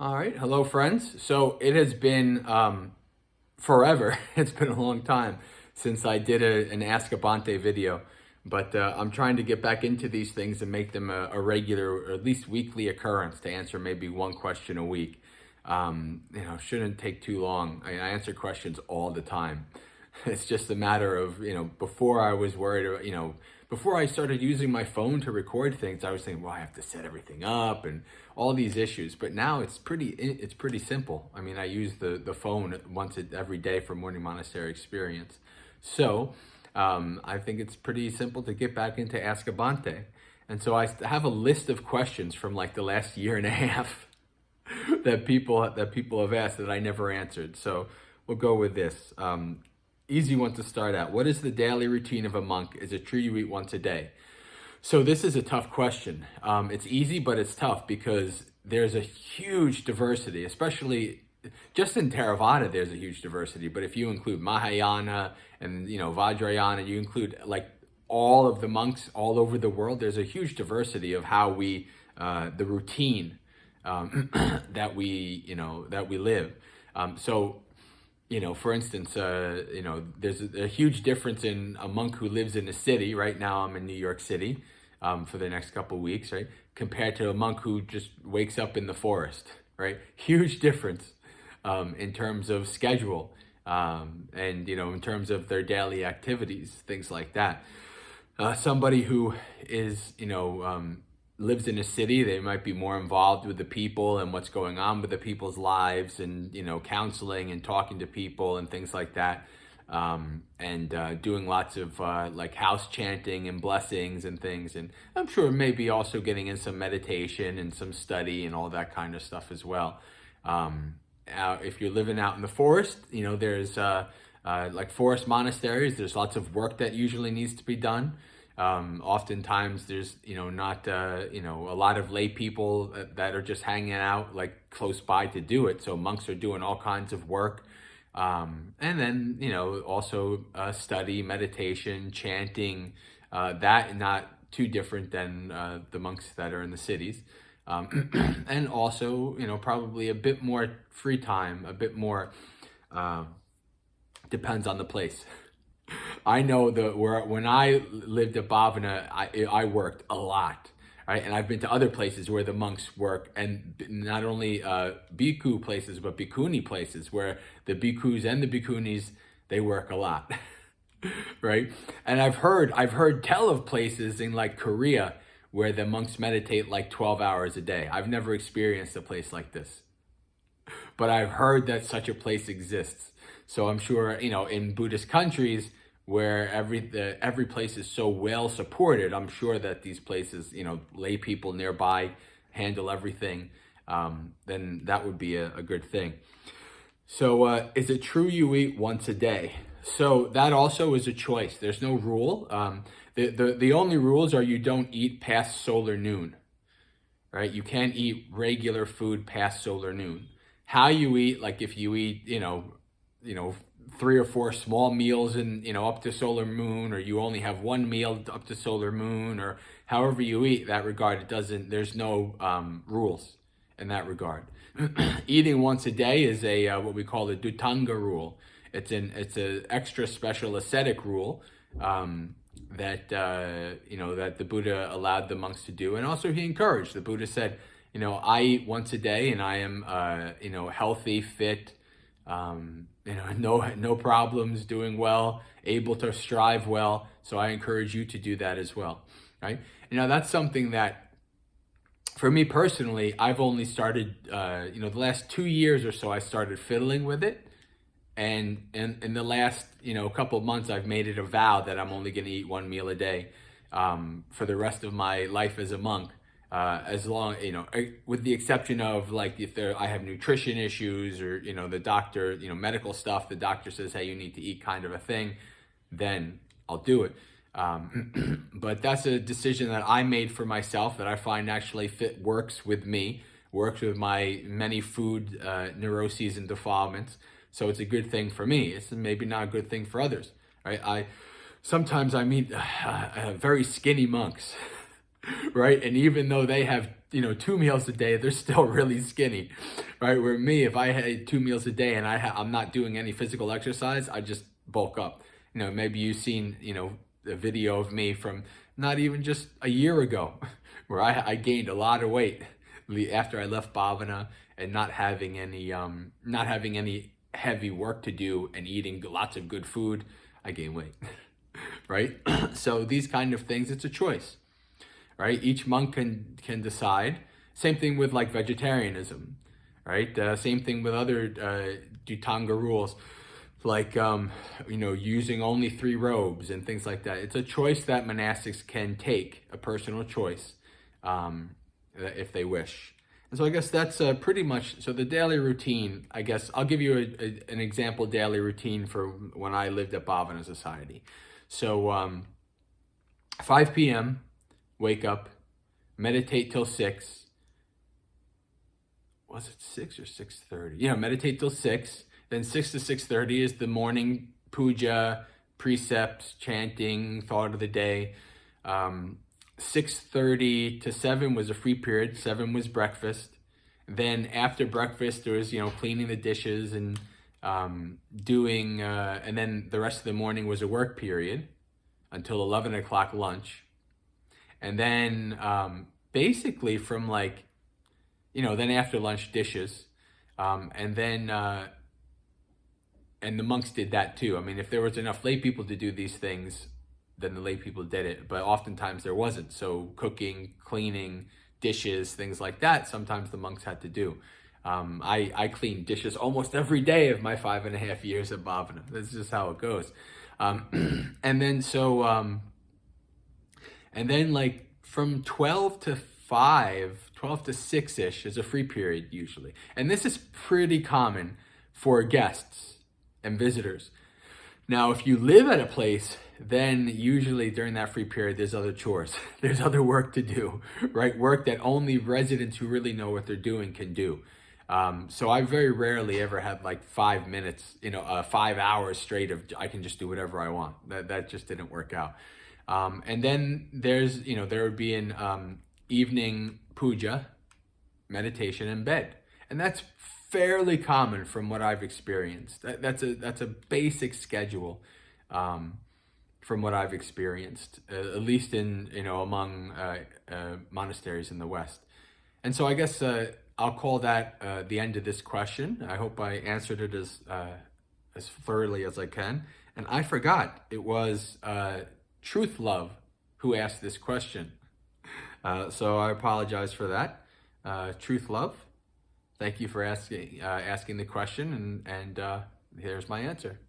All right. Hello, friends. So it has been forever. It's been a long time since I did an Ask a Bhante video, but I'm trying to get back into these things and make them a regular or at least weekly occurrence to answer maybe one question a week. Shouldn't take too long. I answer questions all the time. It's just a matter of, before I was worried, before I started using my phone to record things, I was thinking, well, I have to set everything up and all these issues. But now it's pretty simple. I mean, I use the phone every day for morning monastery experience. So I think it's pretty simple to get back into Ask a Bhante. And so I have a list of questions from like the last year and a half that people have asked that I never answered. So we'll go with this. Easy one to start out. What is the daily routine of a monk? Is it true you eat once a day? So this is a tough question. It's easy, but it's tough because there's a huge diversity, especially just in Theravada, there's a huge diversity. But if you include Mahayana and, Vajrayana, you include like all of the monks all over the world, there's a huge diversity of how the routine that we live. For instance, there's a huge difference in a monk who lives in a city. Right now, I'm in New York City for the next couple of weeks, right? Compared to a monk who just wakes up in the forest, right? Huge difference in terms of schedule and, in terms of their daily activities, things like that. Somebody who is, lives in a city, they might be more involved with the people and what's going on with the people's lives and, counseling and talking to people and things like that. Doing lots of like house chanting and blessings and things. And I'm sure maybe also getting in some meditation and some study and all that kind of stuff as well. If you're living out in the forest, there's like forest monasteries, there's lots of work that usually needs to be done. Oftentimes there's, not, a lot of lay people that are just hanging out like close by to do it. So monks are doing all kinds of work. And then, also study, meditation, chanting, that not too different than the monks that are in the cities. And also, probably a bit more free time, a bit more, depends on the place. I know when I lived at Bhavana, I worked a lot, right? And I've been to other places where the monks work, and not only bhikkhu places, but bhikkhuni places where the bhikkhus and the bhikkhunis, they work a lot, right? And I've heard tell of places in like Korea where the monks meditate like 12 hours a day. I've never experienced a place like this, but I've heard that such a place exists. So I'm sure, in Buddhist countries where every place is so well supported, I'm sure that these places, lay people nearby handle everything. Then that would be a good thing. So is it true you eat once a day? So that also is a choice. There's no rule. The only rules are you don't eat past solar noon, right? You can't eat regular food past solar noon. How you eat, like if you eat, 3 or 4 small meals and, up to solar moon, or you only have one meal up to solar moon, or however you eat that regard, there's no rules in that regard. Eating once a day is what we call the Dutanga rule. It's an extra special ascetic rule that the Buddha allowed the monks to do, and also he encouraged. The Buddha said, I eat once a day and I am healthy, fit, no problems, doing well, able to strive well. So I encourage you to do that as well, right? That's something that, for me personally, I've only started, the last 2 years or so, I started fiddling with it. And in the last, couple of months, I've made it a vow that I'm only going to eat one meal a day for the rest of my life as a monk. As long, with the exception of like if I have nutrition issues or, the doctor, medical stuff, the doctor says, hey, you need to eat kind of a thing, then I'll do it. But that's a decision that I made for myself that I find actually works with me, works with my many food neuroses and defilements. So it's a good thing for me. It's maybe not a good thing for others, right? Sometimes I meet very skinny monks. Right? And even though they have 2 meals a day, they're still really skinny, right? Where me, if I had 2 meals a day and I'm not doing any physical exercise, I just bulk up. Maybe you've seen, a video of me from not even just a year ago, where I gained a lot of weight after I left Bhavana and not having any heavy work to do and eating lots of good food. I gained weight, right? So these kind of things, it's a choice, right? Each monk can decide. Same thing with like vegetarianism, right? Same thing with other Dhutanga rules, like using only 3 robes and things like that. It's a choice that monastics can take, a personal choice, if they wish. And so I guess that's pretty much, so the daily routine, I guess I'll give you an example daily routine for when I lived at Bhavana Society. So 5 p.m., wake up, meditate till 6. Was it 6 or 6:30? Yeah, meditate till 6. Then 6 to 6:30 is the morning puja, precepts, chanting, thought of the day. 6:30 to 7 was a free period. 7 was breakfast. Then after breakfast, there was, cleaning the dishes and doing, and then the rest of the morning was a work period until 11 o'clock lunch. And then basically from then after lunch, dishes. And then, and the monks did that too. I mean, if there was enough lay people to do these things, then the lay people did it. But oftentimes there wasn't. So cooking, cleaning, dishes, things like that, sometimes the monks had to do. I cleaned dishes almost every day of my 5.5 years at Bhavana. That's just how it goes. And then from 12 to 6-ish is a free period usually. And this is pretty common for guests and visitors. Now, if you live at a place, then usually during that free period, there's other chores. There's other work to do, right? Work that only residents who really know what they're doing can do. So I very rarely ever had 5 minutes, 5 hours straight of I can just do whatever I want. That just didn't work out. And then there's, there would be an evening puja, meditation, and bed. And that's fairly common from what I've experienced. That's a basic schedule from what I've experienced, at least in, among monasteries in the West. And so I guess I'll call that the end of this question. I hope I answered it as thoroughly as I can. And I forgot, it was Truthlove who asked this question. So I apologize for that. Truthlove, thank you for asking the question, and here's my answer.